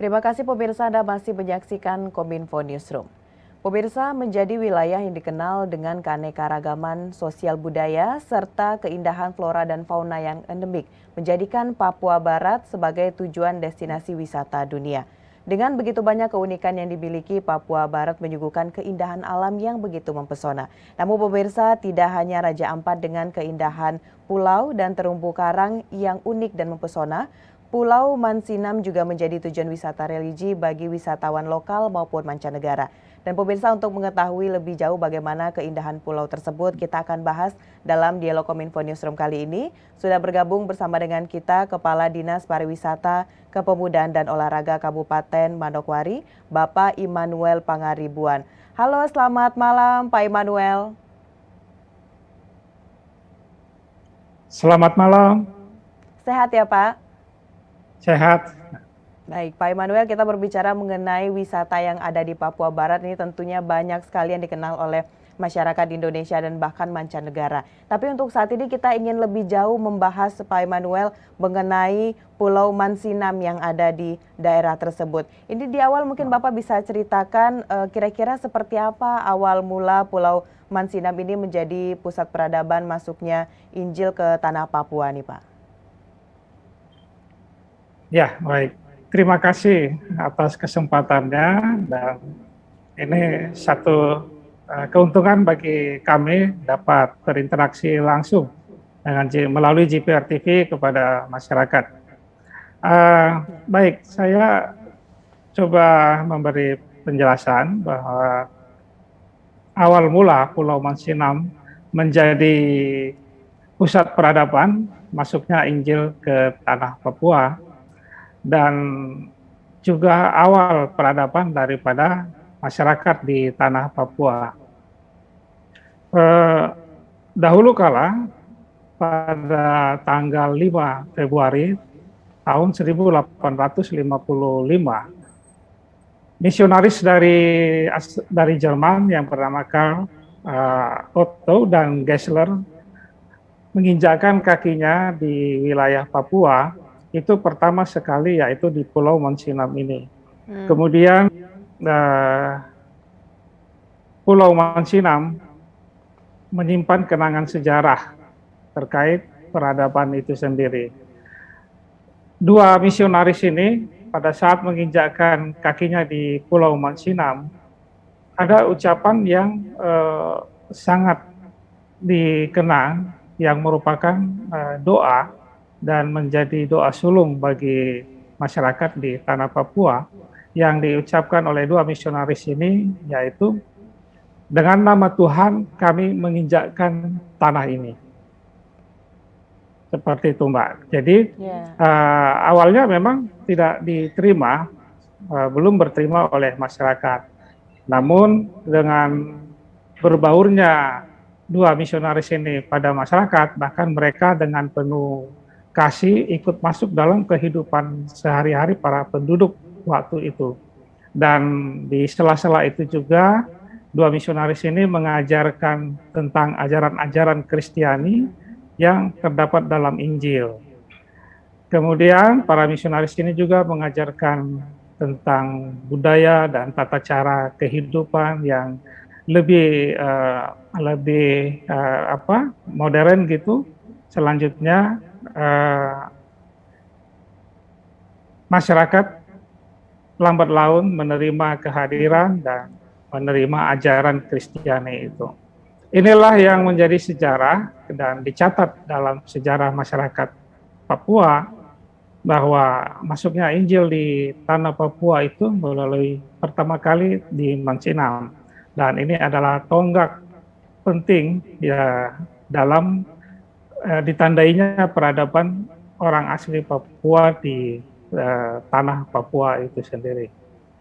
Terima kasih pemirsa Anda masih menyaksikan Kominfo Newsroom. Pemirsa, menjadi wilayah yang dikenal dengan keanekaragaman sosial budaya serta keindahan flora dan fauna yang endemik menjadikan Papua Barat sebagai tujuan destinasi wisata dunia. Dengan begitu banyak keunikan yang dimiliki, Papua Barat menyuguhkan keindahan alam yang begitu mempesona. Namun pemirsa, tidak hanya Raja Ampat dengan keindahan pulau dan terumbu karang yang unik dan mempesona, Pulau Mansinam juga menjadi tujuan wisata religi bagi wisatawan lokal maupun mancanegara. Dan pemirsa, untuk mengetahui lebih jauh bagaimana keindahan pulau tersebut, kita akan bahas dalam Dialog Kominfo Newsroom kali ini. Sudah bergabung bersama dengan kita Kepala Dinas Pariwisata, Kepemudaan dan Olahraga Kabupaten Manokwari, Bapak Immanuel Pangaribuan. Halo, selamat malam Pak Immanuel. Selamat malam. Sehat ya Pak? Sehat. Baik, Pak Immanuel, kita berbicara mengenai wisata yang ada di Papua Barat. Ini tentunya banyak sekali yang dikenal oleh masyarakat Indonesia dan bahkan mancanegara. Tapi untuk saat ini kita ingin lebih jauh membahas, Pak Immanuel, mengenai Pulau Mansinam yang ada di daerah tersebut. Ini di awal mungkin Bapak bisa ceritakan kira-kira seperti apa awal mula Pulau Mansinam ini menjadi pusat peradaban masuknya Injil ke tanah Papua nih, Pak. Ya, baik. Terima kasih atas kesempatannya, dan ini satu keuntungan bagi kami dapat berinteraksi langsung dengan melalui JPR TV kepada masyarakat. Baik, saya coba memberi penjelasan bahwa awal mula Pulau Mansinam menjadi pusat peradaban masuknya Injil ke tanah Papua, dan juga awal peradaban daripada masyarakat di tanah Papua. Dahulu kala, pada tanggal 5 Februari tahun 1855, misionaris dari Jerman yang bernama Karl Otto dan Gessler menginjakkan kakinya di wilayah Papua. Itu pertama sekali, yaitu di Pulau Mansinam ini. Kemudian Pulau Mansinam menyimpan kenangan sejarah terkait peradaban itu sendiri. Dua misionaris ini pada saat menginjakkan kakinya di Pulau Mansinam, ada ucapan yang sangat dikenang yang merupakan doa dan menjadi doa sulung bagi masyarakat di tanah Papua yang diucapkan oleh dua misionaris ini, yaitu dengan nama Tuhan kami menginjakkan tanah ini. Seperti itu, Mbak. Jadi awalnya memang tidak diterima, belum berterima oleh masyarakat. Namun dengan berbaurnya dua misionaris ini pada masyarakat, bahkan mereka dengan penuh kasih ikut masuk dalam kehidupan sehari-hari para penduduk waktu itu. Dan di sela-sela itu juga dua misionaris ini mengajarkan tentang ajaran-ajaran Kristiani yang terdapat dalam Injil. Kemudian para misionaris ini juga mengajarkan tentang budaya dan tata cara kehidupan yang lebih modern gitu. Selanjutnya masyarakat lambat laun menerima kehadiran dan menerima ajaran Kristiani itu. Inilah yang menjadi sejarah dan dicatat dalam sejarah masyarakat Papua bahwa masuknya Injil di tanah Papua itu melalui pertama kali di Mansinam, dan ini adalah tonggak penting ya dalam ditandainya peradaban orang asli Papua di tanah Papua itu sendiri.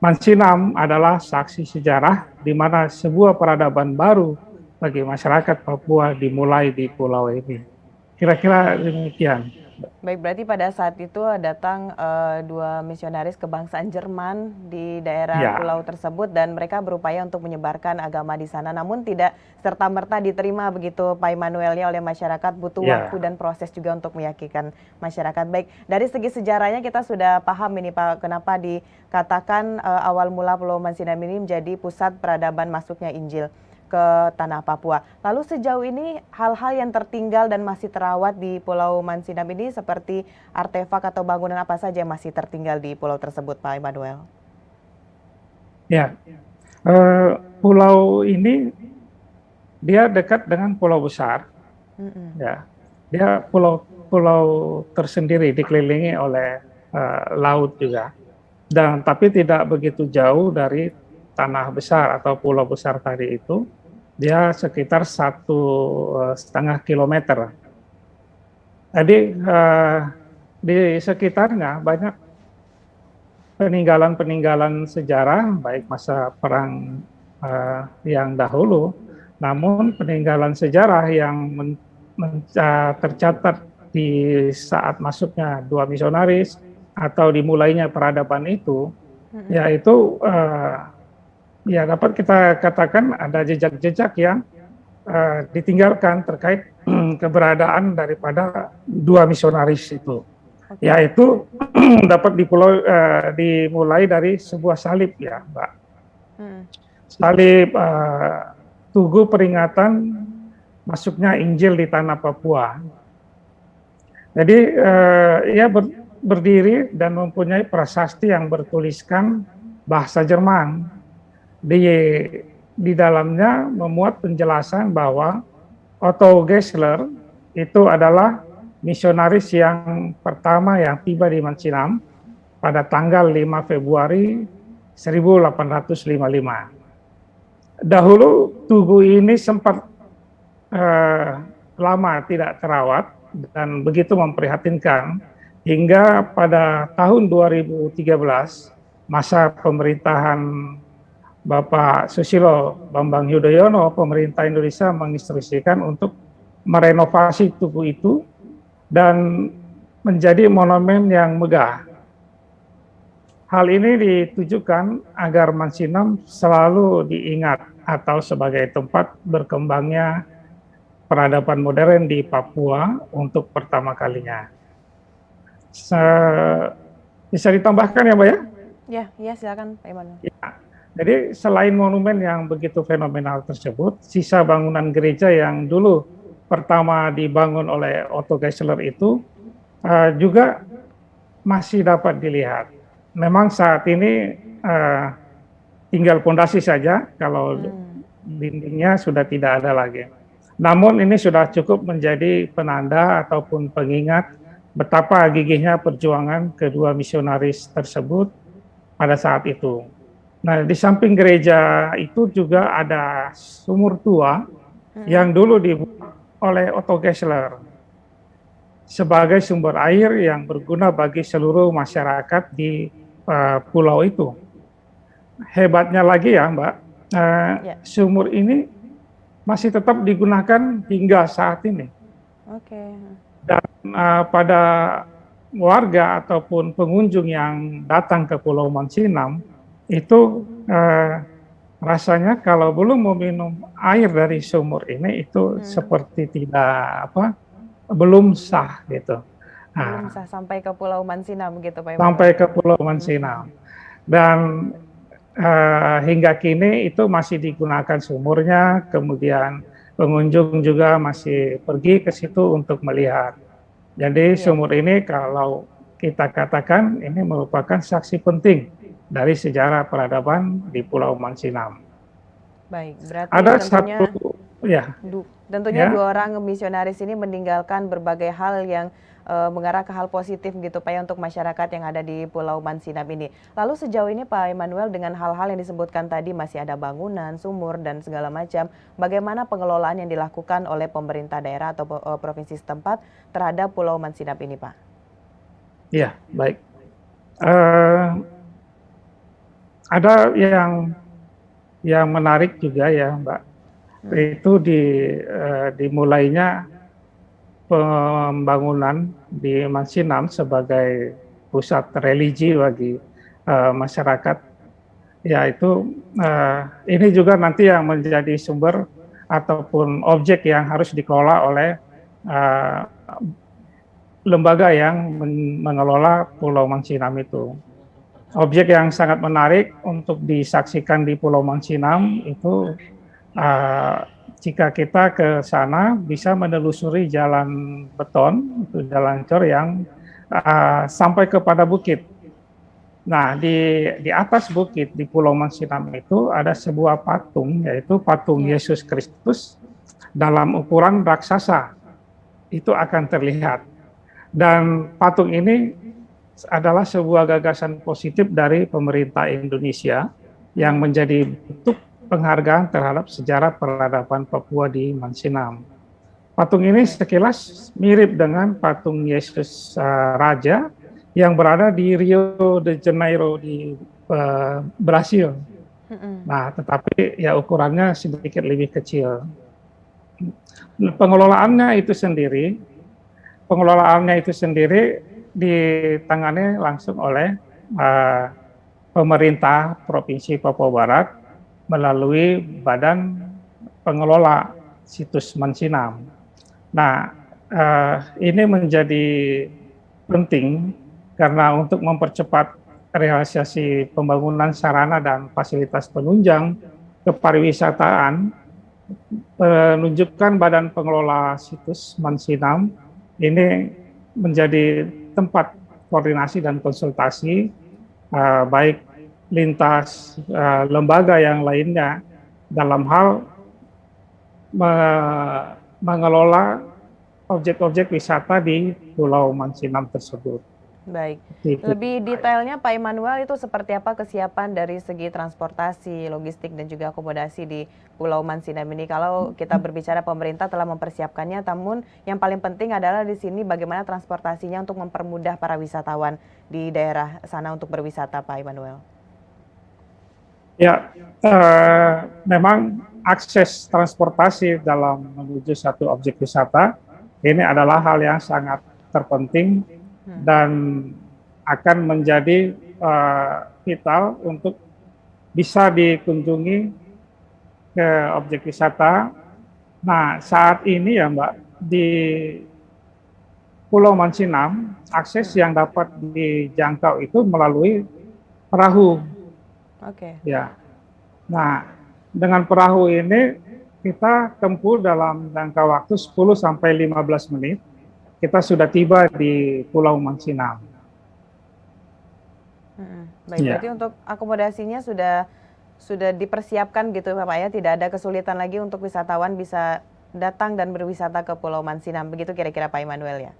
Mansinam adalah saksi sejarah di mana sebuah peradaban baru bagi masyarakat Papua dimulai di pulau ini. Kira-kira demikian. Baik, berarti pada saat itu datang dua misionaris kebangsaan Jerman di daerah Ya, pulau tersebut dan mereka berupaya untuk menyebarkan agama di sana. Namun tidak serta-merta diterima begitu Pak Immanuelnya oleh masyarakat, butuh waktu ya, dan proses juga untuk meyakinkan masyarakat. Baik, dari segi sejarahnya kita sudah paham ini Pak, kenapa dikatakan awal mula Pulau Mansinam ini menjadi pusat peradaban masuknya Injil ke tanah Papua. Lalu sejauh ini hal-hal yang tertinggal dan masih terawat di Pulau Mansinam ini seperti artefak atau bangunan apa saja yang masih tertinggal di pulau tersebut, Pak Immanuel? ya. Pulau ini dia dekat dengan pulau besar, Mm-mm. ya. Dia pulau-pulau tersendiri dikelilingi oleh laut juga. Dan tapi tidak begitu jauh dari tanah besar atau pulau besar tadi itu. Dia sekitar 1,5 kilometer. Jadi di sekitarnya banyak peninggalan-peninggalan sejarah, baik masa perang yang dahulu, namun peninggalan sejarah yang tercatat di saat masuknya dua misionaris atau dimulainya peradaban itu, yaitu ya dapat kita katakan ada jejak-jejak yang ditinggalkan terkait keberadaan daripada dua misionaris itu, Oke. yaitu dapat dimulai dari sebuah salib ya, Mbak. Salib tugu peringatan masuknya Injil di tanah Papua. Jadi ia berdiri dan mempunyai prasasti yang bertuliskan bahasa Jerman. Di dalamnya memuat penjelasan bahwa Otto Geisler itu adalah misionaris yang pertama yang tiba di Mansinam pada tanggal 5 Februari 1855. Dahulu tugu ini sempat lama tidak terawat dan begitu memprihatinkan hingga pada tahun 2013 masa pemerintahan Bapak Susilo Bambang Yudhoyono, pemerintah Indonesia menginstruksikan untuk merenovasi tugu itu dan menjadi monumen yang megah. Hal ini ditujukan agar Mansinam selalu diingat atau sebagai tempat berkembangnya peradaban modern di Papua untuk pertama kalinya. Bisa ditambahkan ya, Mbak ya? Ya, silakan Pak Immanuel. Ya. Jadi selain monumen yang begitu fenomenal tersebut, sisa bangunan gereja yang dulu pertama dibangun oleh Otto Geisler itu juga masih dapat dilihat. Memang saat ini tinggal pondasi saja, kalau dindingnya sudah tidak ada lagi. Namun ini sudah cukup menjadi penanda ataupun pengingat betapa gigihnya perjuangan kedua misionaris tersebut pada saat itu. Nah, di samping gereja itu juga ada sumur tua yang dulu dibuat oleh Otto Geisler sebagai sumber air yang berguna bagi seluruh masyarakat di pulau itu. Hebatnya lagi ya, Mbak, sumur ini masih tetap digunakan hingga saat ini. Dan pada warga ataupun pengunjung yang datang ke Pulau Mansinam itu rasanya kalau belum meminum air dari sumur ini itu seperti belum sah gitu. Belum sah sampai ke Pulau Mansinam gitu Pak Immanuel. Sampai ke Pulau Mansinam. Dan hingga kini itu masih digunakan sumurnya, kemudian pengunjung juga masih pergi ke situ untuk melihat. Jadi sumur ini kalau kita katakan ini merupakan saksi penting dari sejarah peradaban di Pulau Mansinam. Baik, berarti ada tentunya dua orang misionaris ini meninggalkan berbagai hal yang mengarah ke hal positif gitu Pak ya untuk masyarakat yang ada di Pulau Mansinam ini. Lalu sejauh ini Pak Immanuel dengan hal-hal yang disebutkan tadi masih ada bangunan, sumur dan segala macam, bagaimana pengelolaan yang dilakukan oleh pemerintah daerah atau provinsi setempat terhadap Pulau Mansinam ini Pak? Iya, baik. Ada yang menarik juga ya Mbak, itu dimulainya pembangunan di Mansinam sebagai pusat religi bagi masyarakat, yaitu ini juga nanti yang menjadi sumber ataupun objek yang harus dikelola oleh lembaga yang mengelola Pulau Mansinam itu. Objek yang sangat menarik untuk disaksikan di Pulau Mansinam itu jika kita ke sana bisa menelusuri jalan beton, itu jalan cor yang sampai kepada bukit. Nah, di atas bukit di Pulau Mansinam itu ada sebuah patung, yaitu patung Yesus Kristus dalam ukuran raksasa. Itu akan terlihat. Dan patung ini adalah sebuah gagasan positif dari pemerintah Indonesia yang menjadi bentuk penghargaan terhadap sejarah peradaban Papua di Mansinam. Patung ini sekilas mirip dengan patung Yesus Raja yang berada di Rio de Janeiro di Brasil. Nah, tetapi ya ukurannya sedikit lebih kecil. Pengelolaannya itu sendiri ditangani langsung oleh pemerintah Provinsi Papua Barat melalui Badan Pengelola Situs Mansinam. Nah, ini menjadi penting karena untuk mempercepat realisasi pembangunan sarana dan fasilitas penunjang kepariwisataan, penunjukan Badan Pengelola Situs Mansinam ini menjadi tempat koordinasi dan konsultasi baik lintas lembaga yang lainnya dalam hal mengelola objek-objek wisata di Pulau Mansinam tersebut. Baik, lebih detailnya Pak Immanuel itu seperti apa kesiapan dari segi transportasi, logistik dan juga akomodasi di Pulau Mansinam ini? Kalau kita berbicara pemerintah telah mempersiapkannya, namun yang paling penting adalah di sini bagaimana transportasinya untuk mempermudah para wisatawan di daerah sana untuk berwisata, Pak Immanuel. Ya, memang akses transportasi dalam menuju satu objek wisata ini adalah hal yang sangat terpenting dan akan menjadi vital untuk bisa dikunjungi ke objek wisata. Nah, saat ini ya Mbak, di Pulau Mansinam, akses yang dapat dijangkau itu melalui perahu. Oke. Ya. Nah, dengan perahu ini kita tempuh dalam jangka waktu 10 sampai 15 menit. Kita sudah tiba di Pulau Mansinam. Baik, berarti untuk akomodasinya sudah dipersiapkan gitu Pak ya, tidak ada kesulitan lagi untuk wisatawan bisa datang dan berwisata ke Pulau Mansinam, begitu kira-kira Pak Immanuel ya?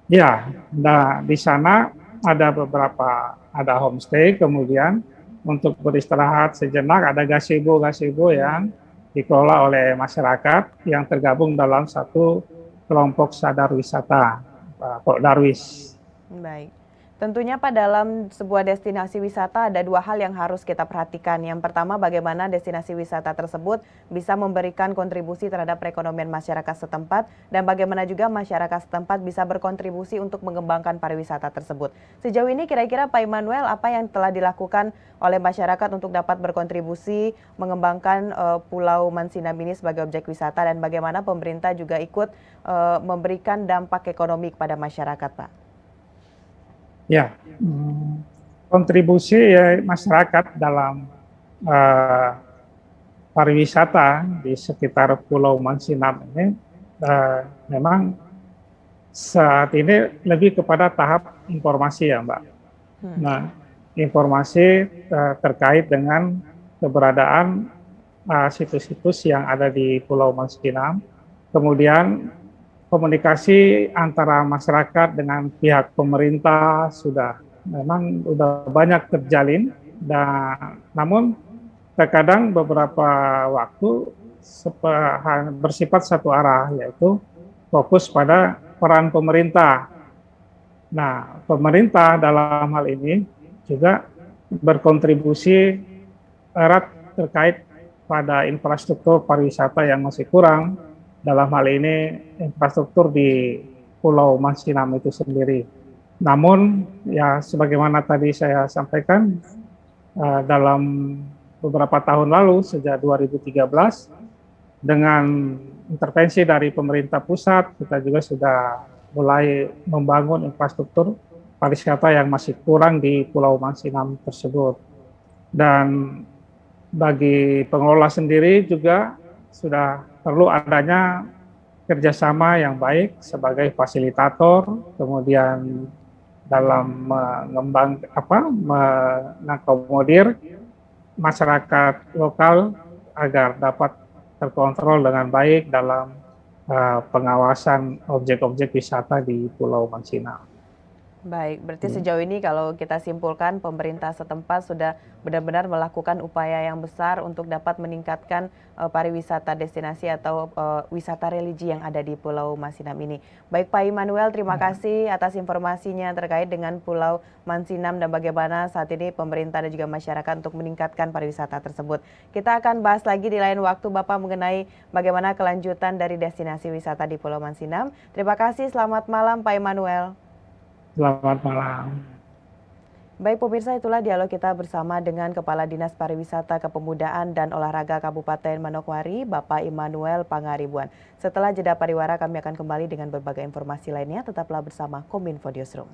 Ya, nah di sana ada homestay, kemudian untuk beristirahat sejenak ada gazebo yang dikelola oleh masyarakat yang tergabung dalam satu kelompok sadar wisata, Pak Darwis. Baik. Tentunya Pak, dalam sebuah destinasi wisata ada dua hal yang harus kita perhatikan. Yang pertama, bagaimana destinasi wisata tersebut bisa memberikan kontribusi terhadap perekonomian masyarakat setempat dan bagaimana juga masyarakat setempat bisa berkontribusi untuk mengembangkan pariwisata tersebut. Sejauh ini kira-kira Pak Immanuel, apa yang telah dilakukan oleh masyarakat untuk dapat berkontribusi mengembangkan Pulau Mansinam ini sebagai objek wisata dan bagaimana pemerintah juga ikut memberikan dampak ekonomi kepada masyarakat, Pak? Ya, kontribusi masyarakat dalam pariwisata di sekitar Pulau Mansinam ini memang saat ini lebih kepada tahap informasi ya Mbak. Nah, informasi terkait dengan keberadaan situs-situs yang ada di Pulau Mansinam, kemudian komunikasi antara masyarakat dengan pihak pemerintah memang sudah banyak terjalin, dan namun terkadang beberapa waktu bersifat satu arah, yaitu fokus pada peran pemerintah. Nah, pemerintah dalam hal ini juga berkontribusi erat terkait pada infrastruktur pariwisata yang masih kurang, dalam hal ini infrastruktur di Pulau Mansinam itu sendiri. Namun ya sebagaimana tadi saya sampaikan, dalam beberapa tahun lalu sejak 2013 dengan intervensi dari pemerintah pusat, kita juga sudah mulai membangun infrastruktur pariwisata yang masih kurang di Pulau Mansinam tersebut. Dan bagi pengelola sendiri juga sudah perlu adanya kerjasama yang baik sebagai fasilitator, kemudian dalam mengakomodir masyarakat lokal agar dapat terkontrol dengan baik dalam pengawasan objek-objek wisata di Pulau Mansinam. Baik, berarti sejauh ini kalau kita simpulkan pemerintah setempat sudah benar-benar melakukan upaya yang besar untuk dapat meningkatkan pariwisata destinasi atau wisata religi yang ada di Pulau Mansinam ini. Baik Pak Immanuel, terima kasih atas informasinya terkait dengan Pulau Mansinam dan bagaimana saat ini pemerintah dan juga masyarakat untuk meningkatkan pariwisata tersebut. Kita akan bahas lagi di lain waktu Bapak mengenai bagaimana kelanjutan dari destinasi wisata di Pulau Mansinam. Terima kasih, selamat malam Pak Immanuel. Selamat malam. Baik pemirsa, itulah dialog kita bersama dengan Kepala Dinas Pariwisata Kepemudaan dan Olahraga Kabupaten Manokwari, Bapak Immanuel Pangaribuan. Setelah jeda pariwara kami akan kembali dengan berbagai informasi lainnya, tetaplah bersama Kominfo Newsroom.